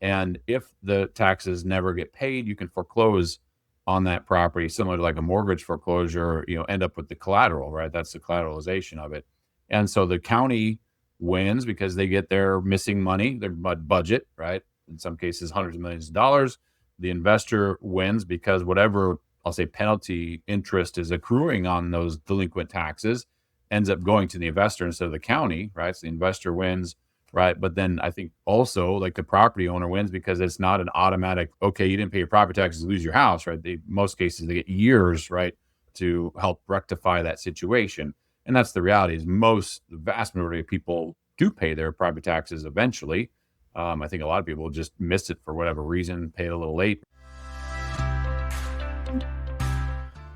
And if the taxes never get paid, you can foreclose on that property, similar to like a mortgage foreclosure, end up with the collateral, right? That's the collateralization of it. And so the county wins because they get their missing money, their budget, right? In some cases, hundreds of millions of dollars. The investor wins because whatever, I'll say, penalty interest is accruing on those delinquent taxes ends up going to the investor instead of the county, right? So the investor wins, right? But then I think also like the property owner wins because it's not an automatic, okay, you didn't pay your property taxes, lose your house, right? Most cases they get years, right, to help rectify that situation. And that's the reality is the vast majority of people do pay their property taxes eventually. I think a lot of people just miss it for whatever reason, pay it a little late.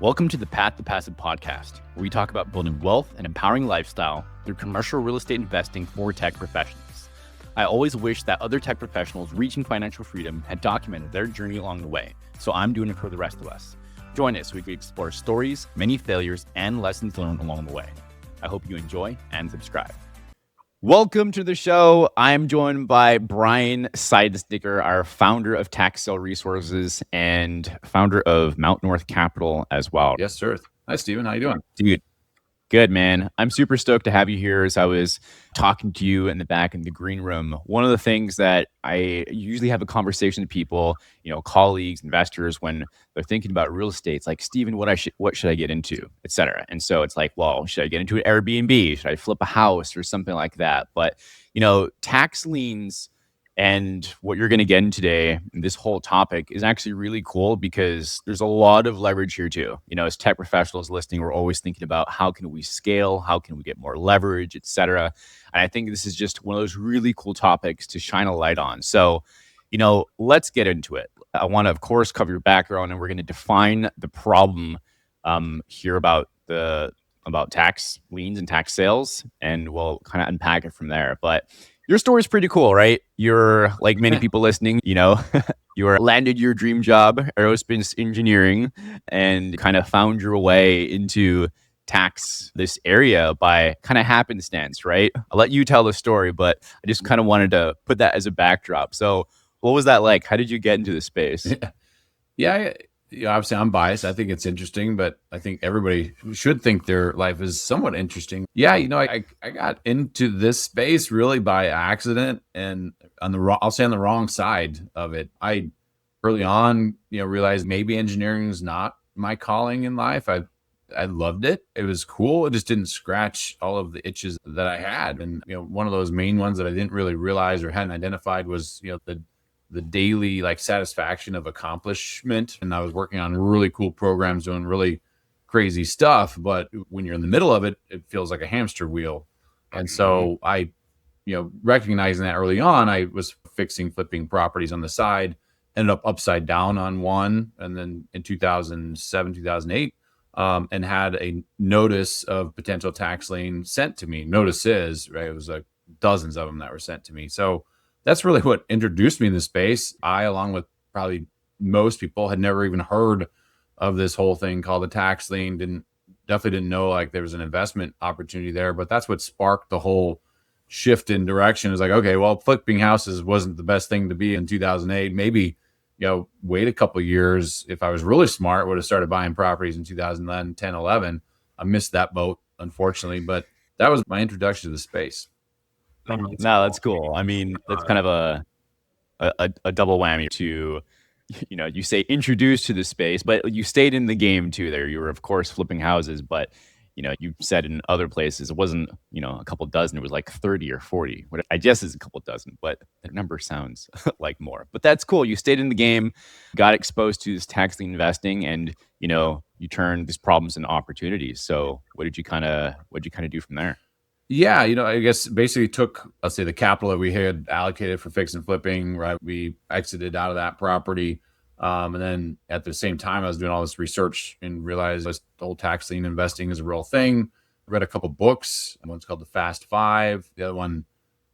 Welcome to the Path to Passive podcast, where we talk about building wealth and empowering lifestyle through commercial real estate investing for tech professionals. I always wish that other tech professionals reaching financial freedom had documented their journey along the way, so I'm doing it for the rest of us. Join us so we can explore stories, many failures, and lessons learned along the way. I hope you enjoy and subscribe. Welcome to the show. I'm joined by Brian Seidensticker, our founder of Tax Sale Resources and founder of Mount North Capital as well. Yes, sir. Hi, Steven. How you doing? Dude, good, man. I'm super stoked to have you here. As I was talking to you in the back in the green room, one of the things that I usually have a conversation with people, colleagues, investors, when they're thinking about real estate, it's like, Steven, what should I get into, et cetera. And so it's like, well, should I get into an Airbnb? Should I flip a house or something like that? But, tax liens and what you're going to get in today, this whole topic is actually really cool because there's a lot of leverage here too. As tech professionals listening, we're always thinking about how can we scale, how can we get more leverage, et cetera. And I think this is just one of those really cool topics to shine a light on. So, let's get into it. I want to, of course, cover your background, and we're going to define the problem here about tax liens and tax sales, and we'll kind of unpack it from there. But your story is pretty cool, right? You're like many people listening, you landed your dream job, aerospace engineering, and kind of found your way into this area by kind of happenstance, right? I'll let you tell the story, but I just kind of wanted to put that as a backdrop. So what was that like? How did you get into the space? Yeah, obviously I'm biased. I think it's interesting, but I think everybody should think their life is somewhat interesting. Yeah, I got into this space really by accident and on the wrong side of it. I early on, realized maybe engineering is not my calling in life. I loved it. It was cool. It just didn't scratch all of the itches that I had. And, one of those main ones that I didn't really realize or hadn't identified was, the daily satisfaction of accomplishment. And I was working on really cool programs doing really crazy stuff. But when you're in the middle of it, it feels like a hamster wheel. And so I, recognizing that early on, I was flipping properties on the side, ended up upside down on one. And then in 2007, 2008, and had a notice of potential tax lien sent to me. Notices, right? It was like dozens of them that were sent to me. So that's really what introduced me in the space. I, along with probably most people, had never even heard of this whole thing called a tax lien. Definitely didn't know there was an investment opportunity there. But that's what sparked the whole shift in direction. It was like, okay, well, flipping houses wasn't the best thing to be in 2008. Maybe, wait a couple of years. If I was really smart, would have started buying properties in 2011, 10, 11. I missed that boat, unfortunately. But that was my introduction to the space. No, that's cool. I mean, that's kind of a double whammy to, you say introduced to the space, but you stayed in the game too there. You were, of course, flipping houses, but, you said in other places, it wasn't, a couple dozen, it was like 30 or 40. What I guess is a couple dozen, but the number sounds like more. But that's cool. You stayed in the game, got exposed to this tax lien investing, and, you turned these problems into opportunities. So what did you kind of do from there? Yeah, I guess basically took, let's say, the capital that we had allocated for fix and flipping, right? We exited out of that property. And then at the same time, I was doing all this research and realized this whole tax lien investing is a real thing. Read a couple books. One's called The Fast Five. The other one,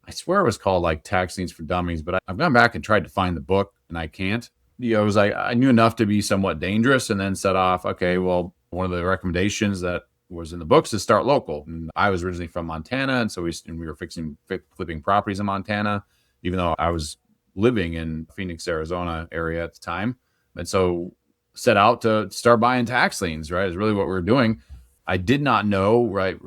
I swear it was called Tax Liens for Dummies, but I've gone back and tried to find the book and I can't. It was I knew enough to be somewhat dangerous and then set off, okay, well, one of the recommendations that was in the books is start local. And I was originally from Montana. And so we were flipping properties in Montana, even though I was living in Phoenix, Arizona area at the time. And so set out to start buying tax liens, right? Is really what we were doing. I did not know, right?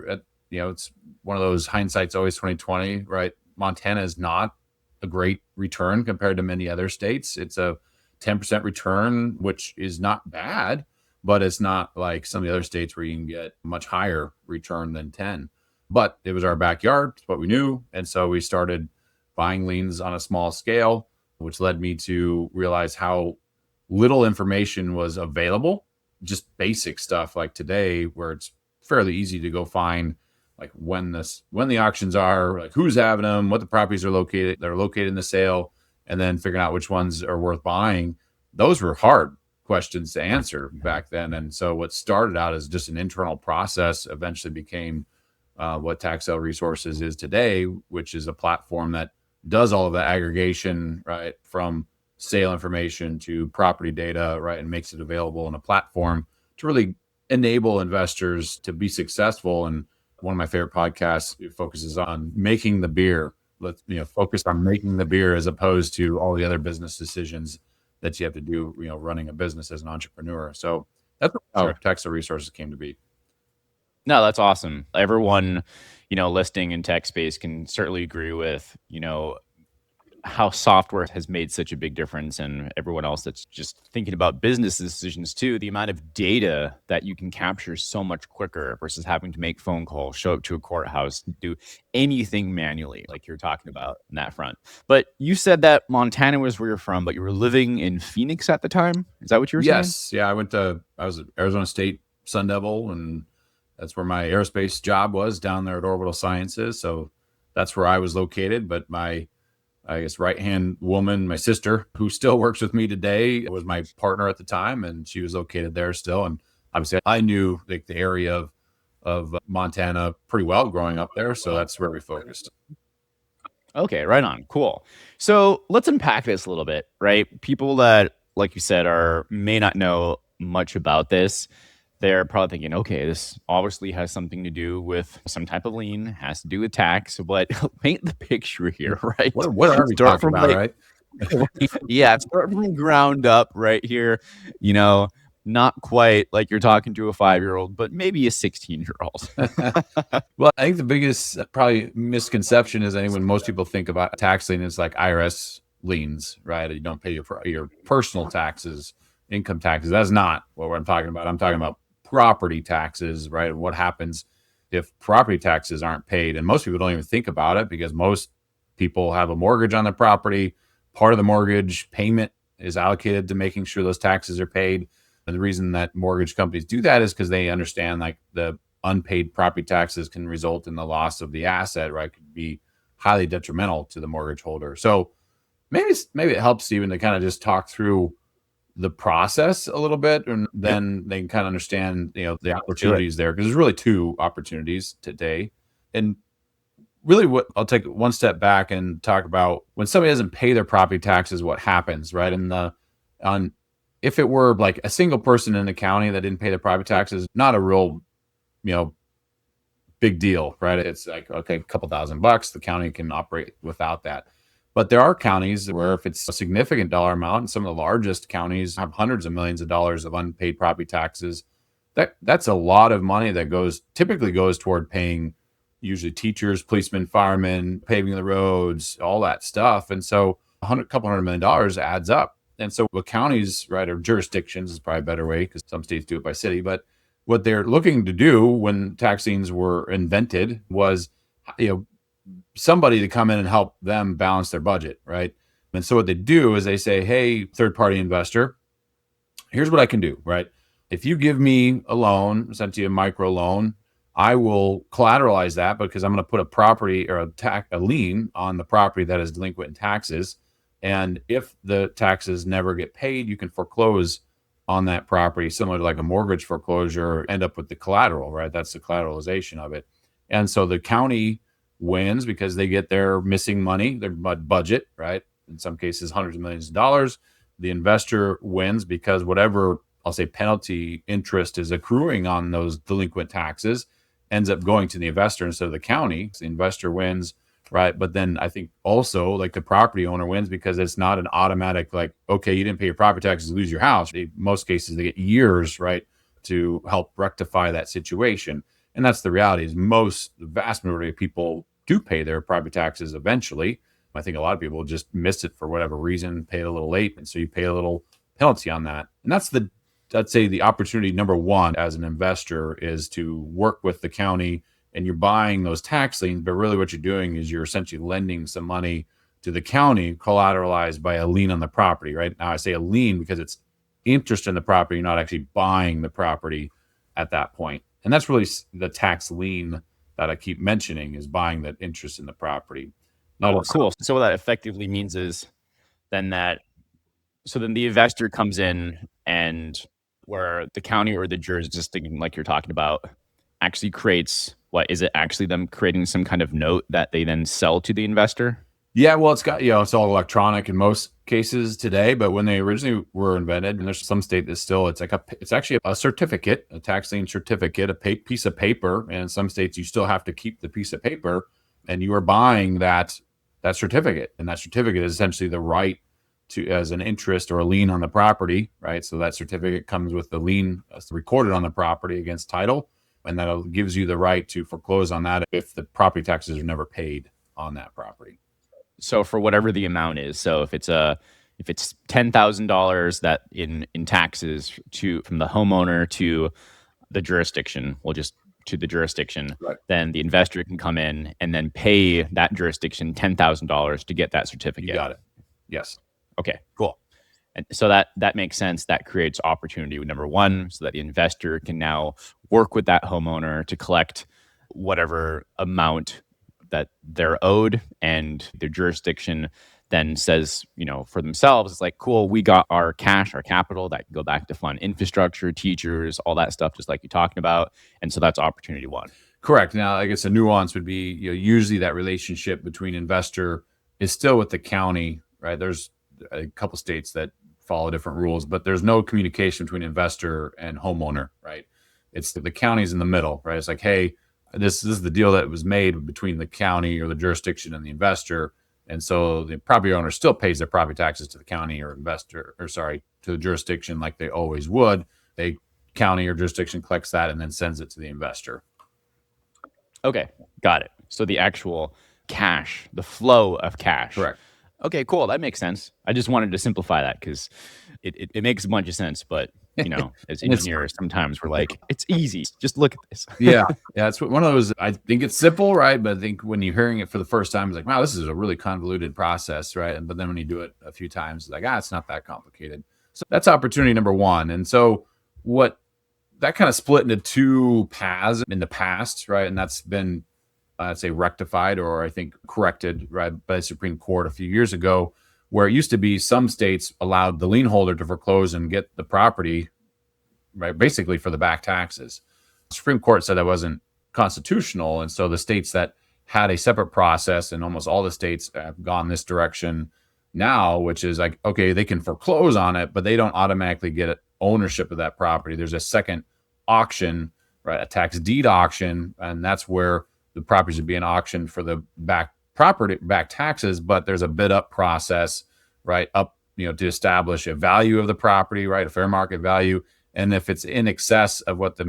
It's one of those hindsight's always 2020, right? Montana is not a great return compared to many other states. It's a 10% return, which is not bad, but it's not like some of the other states where you can get much higher return than 10. But it was our backyard, it's what we knew. And so we started buying liens on a small scale, which led me to realize how little information was available, just basic stuff like today, where it's fairly easy to go find like when the auctions are, like who's having them, what the properties are located, they're located in the sale, and then figuring out which ones are worth buying. Those were hard questions to answer back then. And so what started out as just an internal process eventually became what Tax Sale Resources is today, which is a platform that does all of that aggregation, right, from sale information to property data, right, and makes it available in a platform to really enable investors to be successful. And one of my favorite podcasts, it focuses on making the beer. Let's focus on making the beer as opposed to all the other business decisions that you have to do, running a business as an entrepreneur. So that's how Tax Sale Resources came to be. No, that's awesome. Everyone, listing in tech space can certainly agree with, how software has made such a big difference, and everyone else that's just thinking about business decisions too, the amount of data that you can capture so much quicker versus having to make phone calls, show up to a courthouse, do anything manually like you're talking about on that front. But you said that Montana was where you're from, but you were living in Phoenix at the time. Is that what you were saying? Yes. Yeah. I was at Arizona State Sun Devil, and that's where my aerospace job was, down there at Orbital Sciences. So that's where I was located. But my, I guess, right-hand woman, my sister, who still works with me today, was my partner at the time, and she was located there still. And obviously I knew like the area of Montana pretty well growing up there. So that's where we focused. Okay, right on. Cool. So let's unpack this a little bit, right? People that, like you said, may not know much about this. They're probably thinking, okay, this obviously has something to do with some type of lien, has to do with tax, but paint the picture here, right? What are we talking about, right? Yeah, start from the ground up right here. Not quite like you're talking to a 5-year-old, but maybe a 16-year-old. Well, I think the biggest probably misconception is when most people think about tax lien is like IRS liens, right? You don't pay your personal taxes, income taxes. That's not what I'm talking about. I'm talking about property taxes, right? And what happens if property taxes aren't paid? And most people don't even think about it because most people have a mortgage on the property. Part of the mortgage payment is allocated to making sure those taxes are paid. And the reason that mortgage companies do that is because they understand like the unpaid property taxes can result in the loss of the asset, right? Could be highly detrimental to the mortgage holder. So maybe it helps even to kind of just talk through the process a little bit, and then they can kind of understand, the opportunities there, because there's really two opportunities today. And really what I'll take one step back and talk about when somebody doesn't pay their property taxes, what happens, right? And if it were like a single person in the county that didn't pay their property taxes, not a real, big deal, right? It's like, okay, a couple $1,000, the county can operate without that. But there are counties where if it's a significant dollar amount, and some of the largest counties have hundreds of millions of dollars of unpaid property taxes, that's a lot of money that typically goes toward paying usually teachers, policemen, firemen, paving the roads, all that stuff. And so a couple $100 million adds up. And so what counties, right, or jurisdictions is probably a better way because some states do it by city, but what they're looking to do when tax liens were invented was, somebody to come in and help them balance their budget, right? And so what they do is they say, hey, third-party investor, here's what I can do, right? If you give me a loan, essentially a micro loan, I will collateralize that because I'm going to put a property or a lien on the property that is delinquent in taxes. And if the taxes never get paid, you can foreclose on that property, similar to like a mortgage foreclosure, end up with the collateral, right? That's the collateralization of it. And so the county wins because they get their missing money, their budget, right? In some cases, hundreds of millions of dollars. The investor wins because whatever, I'll say, penalty interest is accruing on those delinquent taxes ends up going to the investor instead of the county. So the investor wins, right? But then I think also like the property owner wins because it's not an automatic like, okay, you didn't pay your property taxes, lose your house. In most cases, they get years, right, to help rectify that situation. And that's the reality is the vast majority of people do pay their property taxes eventually. I think a lot of people just miss it for whatever reason, pay it a little late. And so you pay a little penalty on that. And I'd say the opportunity number one as an investor is to work with the county and you're buying those tax liens, but really what you're doing is you're essentially lending some money to the county collateralized by a lien on the property, right? Now I say a lien because it's interest in the property, you're not actually buying the property at that point. And that's really the tax lien that I keep mentioning is buying that interest in the property. Cool. So what that effectively means is then then the investor comes in and where the county or the jurisdiction, like you're talking about, actually creates what is it actually them creating some kind of note that they then sell to the investor? Yeah, well, it's all electronic in most cases today, but when they originally were invented, and there's some state that still, it's actually a certificate, a tax lien certificate, piece of paper. And in some states, you still have to keep the piece of paper and you are buying that certificate. And that certificate is essentially the right to, as an interest or a lien on the property, right? So that certificate comes with the lien recorded on the property against title. And that gives you the right to foreclose on that if the property taxes are never paid on that property. So for whatever the amount is, so if it's $10,000 that in taxes from the homeowner to the jurisdiction, to the jurisdiction, right, then the investor can come in and then pay that jurisdiction $10,000 to get that certificate. You got it. Yes. Okay, cool. And so that makes sense. That creates opportunity number one, so that the investor can now work with that homeowner to collect whatever amount that they're owed, and their jurisdiction then says, for themselves, it's like, cool, we got our cash, our capital that can go back to fund infrastructure, teachers, all that stuff, just like you're talking about. And so that's opportunity one. Correct. Now, I guess a nuance would be, usually that relationship between investor is still with the county, right? There's a couple states that follow different rules, but there's no communication between investor and homeowner, right? It's the county's in the middle, right? It's like, hey, this is the deal that was made between the county or the jurisdiction and the investor. And so the property owner still pays their property taxes to the county or to the jurisdiction like they always would. The county or jurisdiction collects that and then sends it to the investor. Okay, got it. So the actual cash, the flow of cash. Correct. Okay, cool. That makes sense. I just wanted to simplify that because it makes a bunch of sense. But, as engineers, sometimes we're like, it's easy. Just look at this. Yeah. It's one of those, I think it's simple, right? But I think when you're hearing it for the first time, it's like, wow, this is a really convoluted process, right? But then when you do it a few times, it's like, it's not that complicated. So that's opportunity number one. And so that kind of split into two paths in the past, right? And that's been, I'd say, rectified or I think corrected, right, by the Supreme Court a few years ago, where it used to be some states allowed the lien holder to foreclose and get the property, right, basically for the back taxes. The Supreme Court said that wasn't constitutional. And so the states that had a separate process, and almost all the states have gone this direction now, which is like, okay, they can foreclose on it, but they don't automatically get ownership of that property. There's a second auction, right, a tax deed auction, and that's where the properties are being auctioned for the back taxes, but there's a bid up process, right, up, to establish a value of the property, right, a fair market value. And if it's in excess of what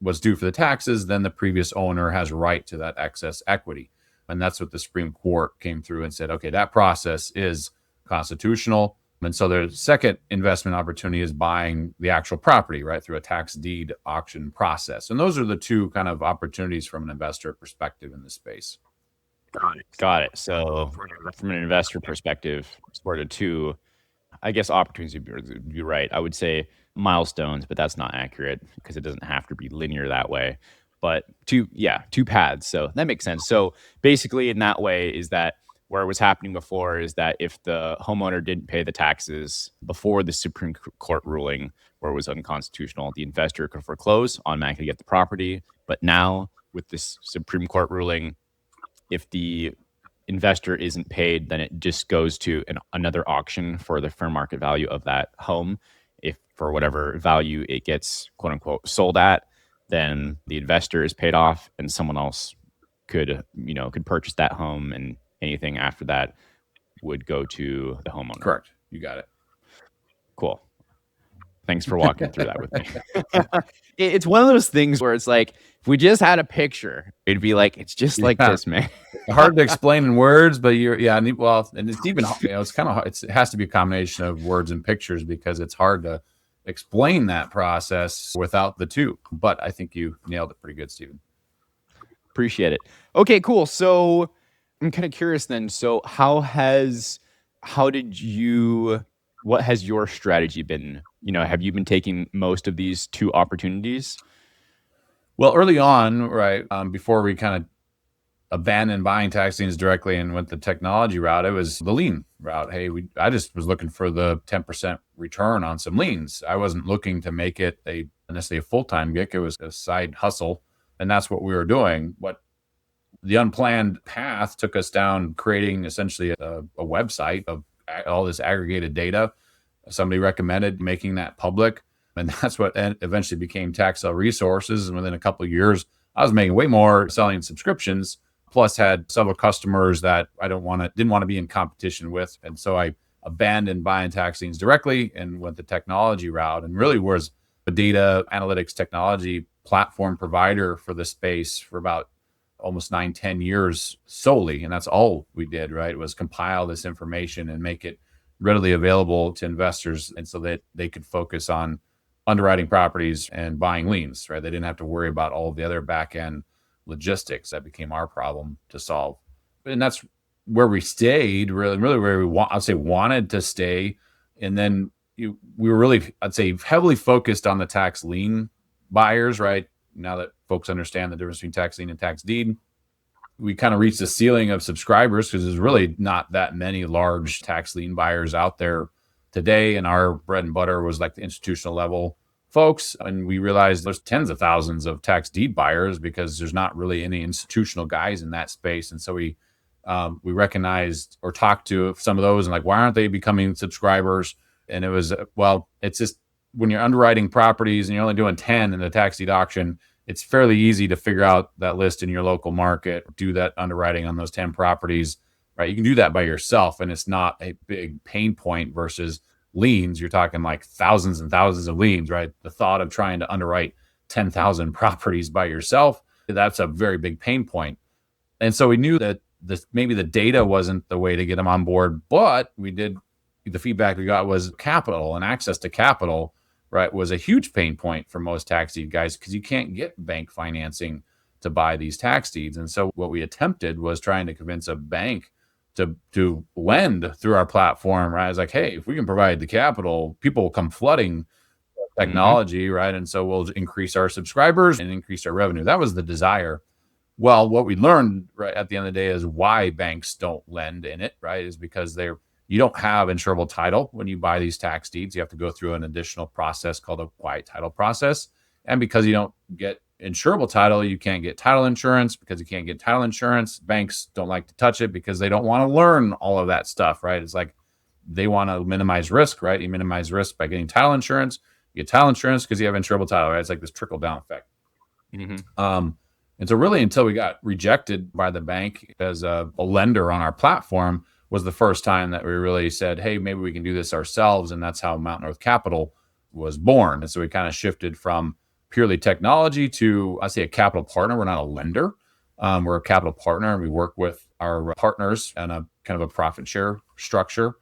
was due for the taxes, then the previous owner has right to that excess equity. And that's what the Supreme Court came through and said, okay, that process is constitutional. And so their second investment opportunity is buying the actual property, right, through a tax deed auction process. And those are the two kind of opportunities from an investor perspective in this space. Got it. So from an investor perspective, sort of two, I guess opportunities would be right. I would say milestones, but that's not accurate because it doesn't have to be linear that way. But two paths. So that makes sense. So basically in that way is that where it was happening before is that if the homeowner didn't pay the taxes before the Supreme Court ruling where it was unconstitutional, the investor could foreclose, automatically get the property. But now with this Supreme Court ruling, if the investor isn't paid, then it just goes to another auction for the fair market value of that home. If for whatever value it gets, quote unquote, sold at, then the investor is paid off and someone else could purchase that home and anything after that would go to the homeowner. Correct. You got it. Cool. Thanks for walking through that with me. It's one of those things where it's like, if we just had a picture, it'd be like, it's just like this, man. Hard to explain in words, but and it's even, it's kind of hard. It has to be a combination of words and pictures because it's hard to explain that process without the two. But I think you nailed it pretty good, Steven. Appreciate it. Okay, cool. So I'm kind of curious then. So what has your strategy been? Have you been taking most of these two opportunities? Well, early on, right, before we kind of abandoned buying tax liens directly and went the technology route, it was the lien route. Hey, I just was looking for the 10% return on some liens. I wasn't looking to make it necessarily a full-time gig. It was a side hustle, and that's what we were doing. What the unplanned path took us down, creating essentially a website of all this aggregated data. Somebody recommended making that public, and that's what eventually became Tax Sale Resources. And within a couple of years, I was making way more selling subscriptions, plus had several customers that I didn't want to be in competition with. And so I abandoned buying tax liens directly and went the technology route, and really was a data analytics technology platform provider for the space for about almost 9-10 years solely. And that's all we did, right? It was compile this information and make it readily available to investors, and so that they could focus on underwriting properties and buying liens, right? They didn't have to worry about all of the other back end logistics. That became our problem to solve. And that's where we stayed, really where wanted to stay. And then we were really, I'd say, heavily focused on the tax lien buyers, right? Now that folks understand the difference between tax lien and tax deed, we kind of reached the ceiling of subscribers because there's really not that many large tax lien buyers out there today. And our bread and butter was like the institutional level folks. And we realized there's tens of thousands of tax deed buyers because there's not really any institutional guys in that space. And so we recognized or talked to some of those and like, why aren't they becoming subscribers? And it was, it's just when you're underwriting properties and you're only doing 10 in the tax deed auction, it's fairly easy to figure out that list in your local market, do that underwriting on those 10 properties, right? You can do that by yourself, and it's not a big pain point versus liens. You're talking like thousands and thousands of liens, right? The thought of trying to underwrite 10,000 properties by yourself, that's a very big pain point. And so we knew that maybe the data wasn't the way to get them on board, but the feedback we got was capital and access to capital, right, was a huge pain point for most tax deed guys because you can't get bank financing to buy these tax deeds. And so what we attempted was trying to convince a bank to lend through our platform, right? It's like, hey, if we can provide the capital, people will come flooding technology, right? And so we'll increase our subscribers and increase our revenue. That was the desire. Well, what we learned right at the end of the day is why banks don't lend in it, right? Is because you don't have insurable title when you buy these tax deeds. You have to go through an additional process called a quiet title process. And because you don't get insurable title, you can't get title insurance. Because you can't get title insurance, banks don't like to touch it because they don't want to learn all of that stuff, right? It's like they want to minimize risk, right? You minimize risk by getting title insurance. You get title insurance because you have insurable title, right? It's like this trickle down effect. And so really until we got rejected by the bank as a lender on our platform was the first time that we really said, hey, maybe we can do this ourselves. And that's how Mountain North Capital was born. And so we kind of shifted from purely technology to, I say, a capital partner. We're not a lender. We're a capital partner, and we work with our partners on a kind of a profit share structure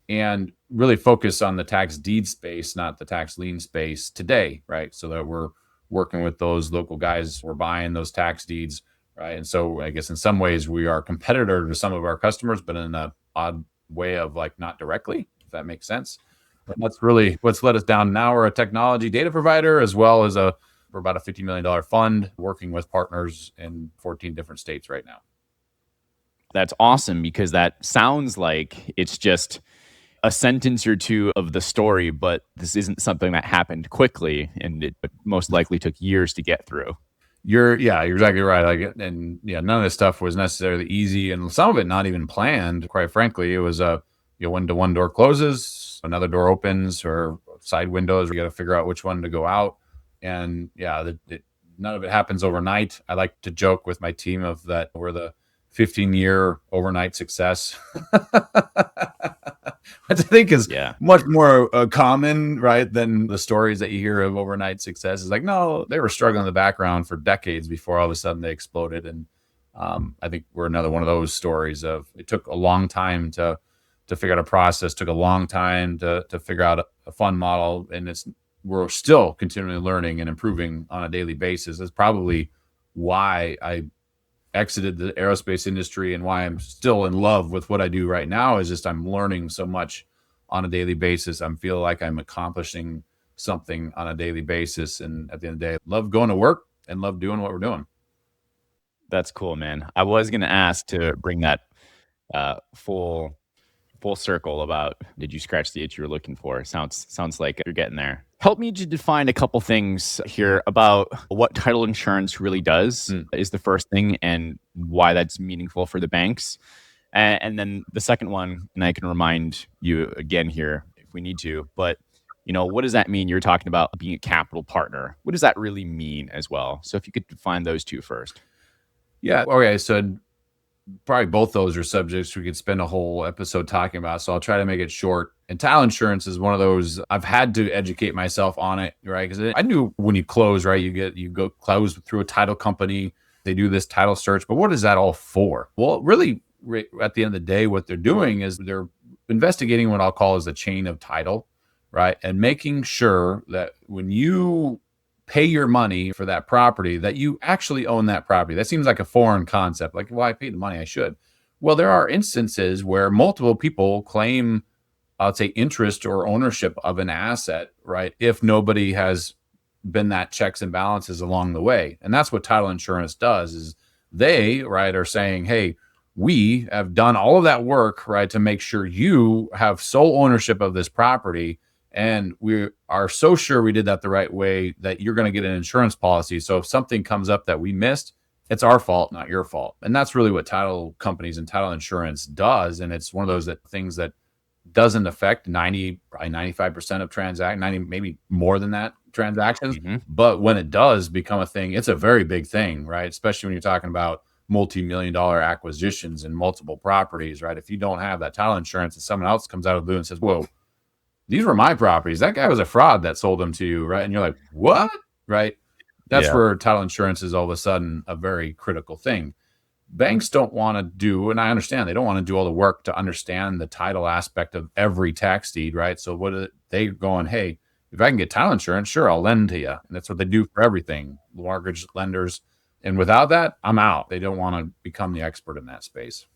and really focus on the tax deed space, not the tax lien space today, right? So that we're working with those local guys. We're buying those tax deeds, right? And so I guess in some ways we are a competitor to some of our customers, but in an odd way of like not directly, if that makes sense. But that's really what's led us down. Now we're a technology data provider, as well as we're about a $50 million fund working with partners in 14 different states right now. That's awesome, because that sounds like it's just a sentence or two of the story, but this isn't something that happened quickly, and it most likely took years to get through. You're exactly right. Like, and none of this stuff was necessarily easy, and some of it not even planned. Quite frankly, it was when one door closes, another door opens, or side windows. We got to figure out which one to go out, and none of it happens overnight. I like to joke with my team of that we're the 15-year overnight success, which I think is Yeah. much more common, right, than the stories that you hear of overnight success. Is like, no, they were struggling in the background for decades before all of a sudden they exploded. And I think we're another one of those stories of it took a long time to figure out a process, took a long time to figure out a fund model, and we're still continually learning and improving on a daily basis. That's probably why I exited the aerospace industry and why I'm still in love with what I do right now is just I'm learning so much on a daily basis. I feel like I'm accomplishing something on a daily basis. And at the end of the day, I love going to work and love doing what we're doing. That's cool, man. I was gonna ask to bring that full circle about did you scratch the itch you were looking for? Sounds like you're getting there. Help me to define a couple things here about what title insurance really does is the first thing, and why that's meaningful for the banks. And then the second one, and I can remind you again here if we need to, but what does that mean? You're talking about being a capital partner. What does that really mean as well? So if you could define those two first. Yeah. Okay. So probably both those are subjects we could spend a whole episode talking about. So I'll try to make it short. And title insurance is one of those I've had to educate myself on it, right? Because I knew when you close, right, you go close through a title company. They do this title search, but what is that all for? Well, really, at the end of the day, what they're doing is they're investigating what I'll call as a chain of title, right, and making sure that when you pay your money for that property, that you actually own that property. That seems like a foreign concept. Like, well, I paid the money, I should. Well, there are instances where multiple people claim, I'd say, interest or ownership of an asset, right? If nobody has been that checks and balances along the way. And that's what title insurance does is they, right, are saying, hey, we have done all of that work, right, to make sure you have sole ownership of this property. And we are so sure we did that the right way that you're going to get an insurance policy. So if something comes up that we missed, it's our fault, not your fault. And that's really what title companies and title insurance does. And it's one of those things that doesn't affect 95% of transactions, 90, maybe more than that transactions. But when it does become a thing, it's a very big thing, right? Especially when you're talking about multi-million-dollar acquisitions and multiple properties, right? If you don't have that title insurance and someone else comes out of the blue and says, whoa, these were my properties. That guy was a fraud that sold them to you, right? And you're like, what? Right? That's where title insurance is all of a sudden a very critical thing. Banks don't want to do, and I understand they don't want to do all the work to understand the title aspect of every tax deed, right? So what are they going, hey, if I can get title insurance, sure, I'll lend to you. And that's what they do for everything, mortgage lenders. And without that, I'm out. They don't want to become the expert in that space.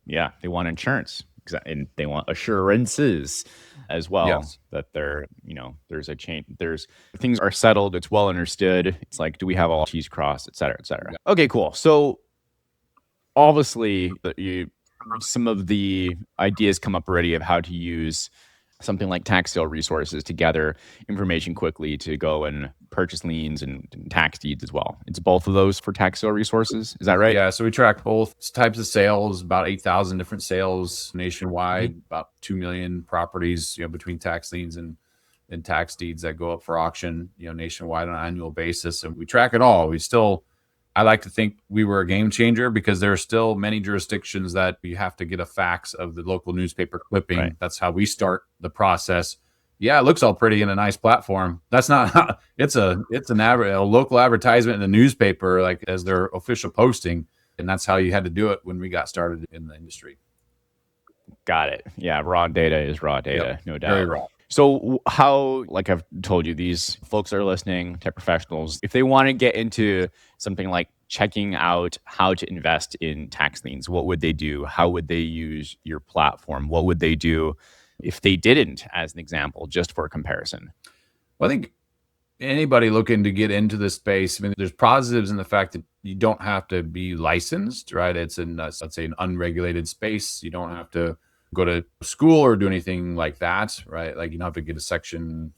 Yeah, they want insurance. And they want assurances as well that there's a chain, things are settled, it's well understood. It's like, do we have all T's crossed, et cetera, et cetera. Okay, cool. So obviously some of the ideas come up already of how to use something like tax sale resources to gather information quickly to go and purchase liens and tax deeds as well. It's both of those for tax sale resources. Is that right? Yeah. So we track both types of sales, about 8,000 different sales nationwide, about 2 million properties, between tax liens and tax deeds that go up for auction, nationwide on an annual basis. And we track it all. I like to think we were a game changer because there are still many jurisdictions that you have to get a fax of the local newspaper clipping. Right. That's how we start the process. Yeah, it looks all pretty in a nice platform. That's not. It's a local advertisement in the newspaper, like as their official posting, and that's how you had to do it when we got started in the industry. Got it. Yeah, raw data is raw data, no doubt. Very raw. So how, like I've told you, these folks that are listening, tech professionals, if they want to get into something like checking out how to invest in tax liens, what would they do? How would they use your platform? What would they do if they didn't, as an example, just for comparison? Well, I think anybody looking to get into this space, I mean, there's positives in the fact that you don't have to be licensed, right? It's let's say, an unregulated space. You don't have to go to school or do anything like that, right? Like you don't have to get a Section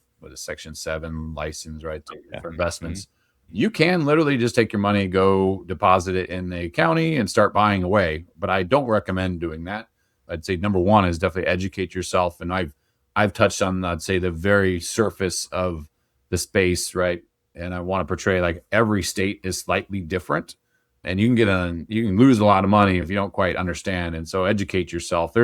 7 license, right, for investments. You can literally just take your money, go deposit it in a county and start buying away. But I don't recommend doing that. I'd say number one is definitely educate yourself. And I've touched on, I'd say, the very surface of the space, right? And I want to portray like every state is slightly different. and you can lose a lot of money if you don't quite understand. And so educate yourself.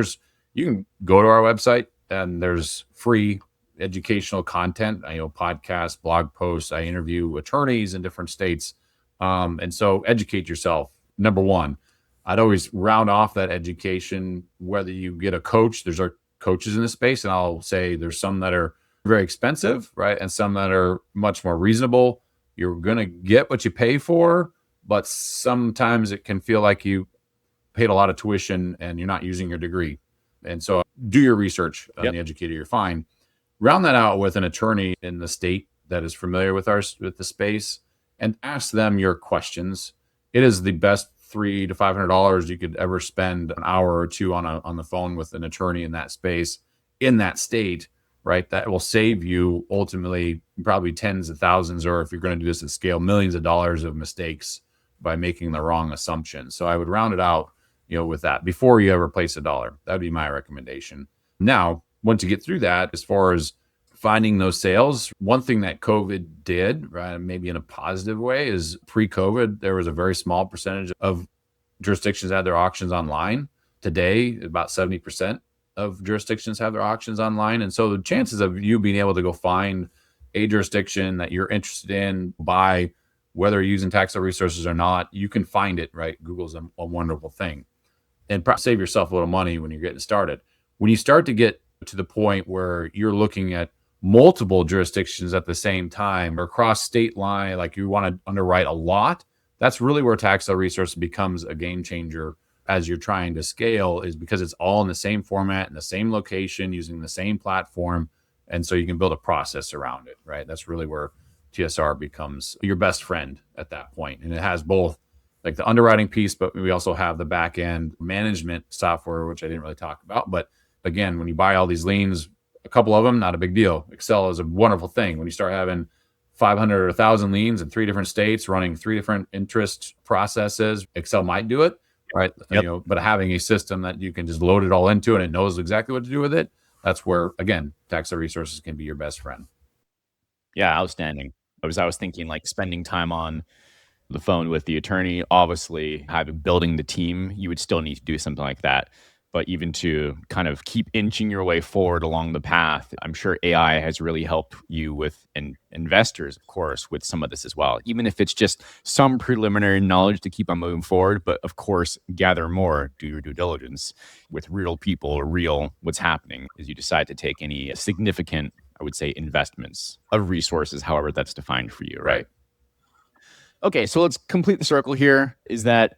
You can go to our website, and there's free educational content, podcasts, blog posts. I interview attorneys in different states. And so educate yourself. Number one, I'd always round off that education, whether you get a coach, there's our coaches in the space. And I'll say there's some that are very expensive, right? And some that are much more reasonable. You're going to get what you pay for, but sometimes it can feel like you paid a lot of tuition and you're not using your degree. And so do your research on the educator you're fine. Round that out with an attorney in the state that is familiar with the space, and ask them your questions. It is the best $300 to $500 you could ever spend an hour or two on the phone with an attorney in that space, in that state, right? That will save you ultimately probably tens of thousands, or if you're going to do this at scale, millions of dollars of mistakes by making the wrong assumption. So I would round it out, with that before you ever place a dollar. That would be my recommendation. Now, once you get through that, as far as finding those sales, one thing that COVID did, right, maybe in a positive way, is pre-COVID, there was a very small percentage of jurisdictions that had their auctions online. Today, about 70% of jurisdictions have their auctions online. And so the chances of you being able to go find a jurisdiction that you're interested in, by whether you're using tax resources or not, you can find it, right? Google's a wonderful thing. And save yourself a little money when you're getting started. When you start to get to the point where you're looking at multiple jurisdictions at the same time or across state line, like you want to underwrite a lot, that's really where tax sale resource becomes a game changer as you're trying to scale, is because it's all in the same format, in the same location, using the same platform. And so you can build a process around it, right? That's really where TSR becomes your best friend at that point. And it has both like the underwriting piece, but we also have the back end management software, which I didn't really talk about. But again, when you buy all these liens, a couple of them, not a big deal. Excel is a wonderful thing. When you start having 500 or 1,000 liens in 3 different states running 3 different interest processes, Excel might do it, right? But having a system that you can just load it all into and it knows exactly what to do with it, that's where, again, tax sale resources can be your best friend. Yeah, outstanding. I was thinking like spending time on the phone with the attorney, obviously building the team, you would still need to do something like that. But even to kind of keep inching your way forward along the path, I'm sure AI has really helped you with, and investors, of course, with some of this as well. Even if it's just some preliminary knowledge to keep on moving forward, but of course, gather more, do your due diligence with real people, real what's happening as you decide to take any significant, I would say, investments of resources, however that's defined for you, right? Okay, so let's complete the circle here. Is that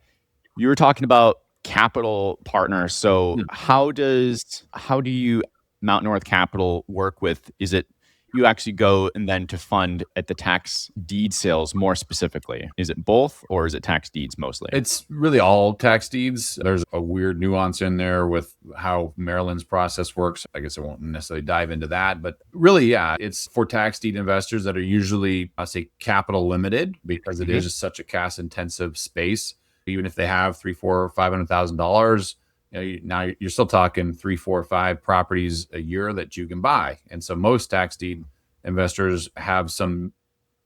you were talking about capital partners. So how do you Mount North Capital work with? Is it you actually go and then to fund at the tax deed sales more specifically? Is it both, or is it tax deeds mostly? It's really all tax deeds. There's a weird nuance in there with how Maryland's process works. I guess I won't necessarily dive into that, but really, yeah, it's for tax deed investors that are usually, I say, capital limited, because it is just such a cash intensive space. Even if they have $300,000, $400,000, $500,000, now you're still talking 3, 4, 5 properties a year that you can buy. And so most tax deed investors have some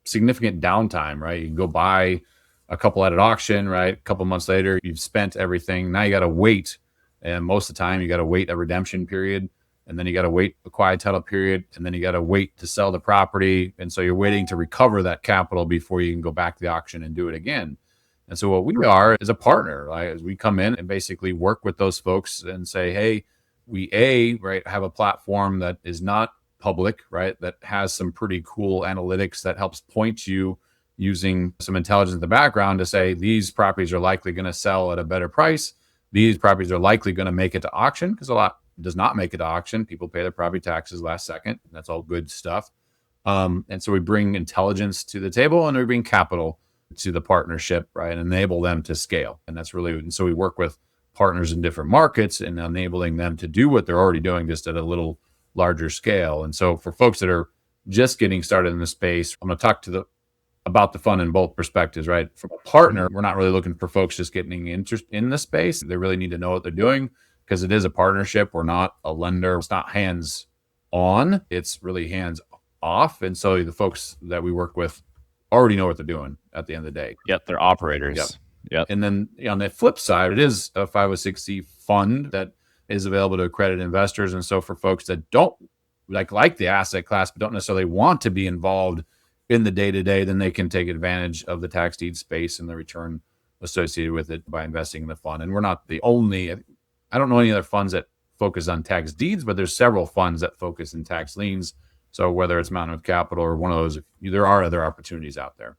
significant downtime, right? You can go buy a couple at an auction, right? A couple months later, you've spent everything. Now you got to wait. And most of the time you got to wait a redemption period, and then you got to wait a quiet title period, and then you got to wait to sell the property. And so you're waiting to recover that capital before you can go back to the auction and do it again. And so what we are is a partner. As we come in and basically work with those folks and say, hey, we have a platform that is not public, right? That has some pretty cool analytics that helps point you using some intelligence in the background to say these properties are likely going to sell at a better price. These properties are likely going to make it to auction, because a lot does not make it to auction. People pay their property taxes last second. That's all good stuff. And so we bring intelligence to the table, and we bring capital to the partnership, right, and enable them to scale. And that's really, and so we work with partners in different markets and enabling them to do what they're already doing, just at a little larger scale. And so for folks that are just getting started in the space, I'm going to talk about the fund in both perspectives, right? From a partner, we're not really looking for folks just getting interest in the space. They really need to know what they're doing, because it is a partnership. We're not a lender. It's not hands on, it's really hands off. And so the folks that we work with already know what they're doing at the end of the day. Yep, they're operators. Yep. Yep. And then on the flip side, it is a 506c fund that is available to accredited investors. And so for folks that don't like the asset class, but don't necessarily want to be involved in the day-to-day, then they can take advantage of the tax deed space and the return associated with it by investing in the fund. And we're not the only, I don't know any other funds that focus on tax deeds, but there's several funds that focus in tax liens. So whether it's Mountain of Capital or one of those, there are other opportunities out there.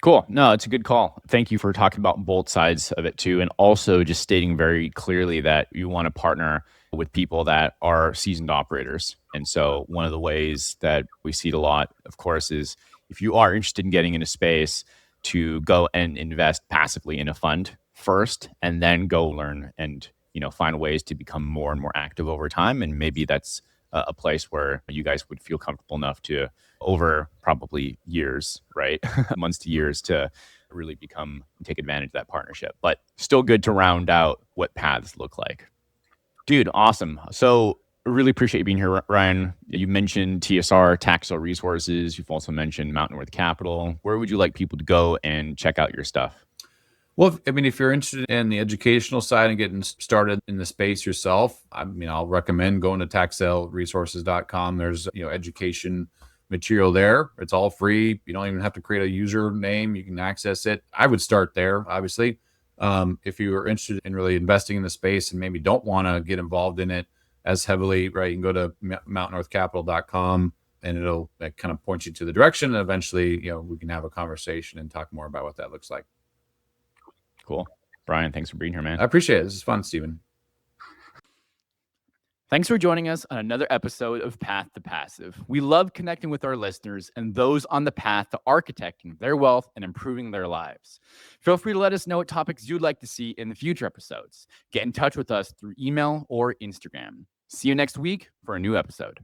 Cool. No, it's a good call. Thank you for talking about both sides of it too. And also just stating very clearly that you want to partner with people that are seasoned operators. And so one of the ways that we see it a lot, of course, is if you are interested in getting into space, to go and invest passively in a fund first, and then go learn and, find ways to become more and more active over time. And maybe that's a place where you guys would feel comfortable enough to, over probably years, right? Months to years, to really take advantage of that partnership, but still good to round out what paths look like. Dude, awesome. So I really appreciate you being here, Ryan. You mentioned TSR, Taxel Resources. You've also mentioned Mountain North Capital. Where would you like people to go and check out your stuff? Well, if you're interested in the educational side and getting started in the space yourself, I'll recommend going to taxelresources.com. There's, education material there. It's all free. You don't even have to create a username. You can access it. I would start there, obviously. If you are interested in really investing in the space and maybe don't want to get involved in it as heavily, right, you can go to mountainnorthcapital.com and it'll kind of point you to the direction. And eventually, we can have a conversation and talk more about what that looks like. Cool. Brian, thanks for being here, man. I appreciate it. This is fun, Steven. Thanks for joining us on another episode of Path to Passive. We love connecting with our listeners and those on the path to architecting their wealth and improving their lives. Feel free to let us know what topics you'd like to see in the future episodes. Get in touch with us through email or Instagram. See you next week for a new episode.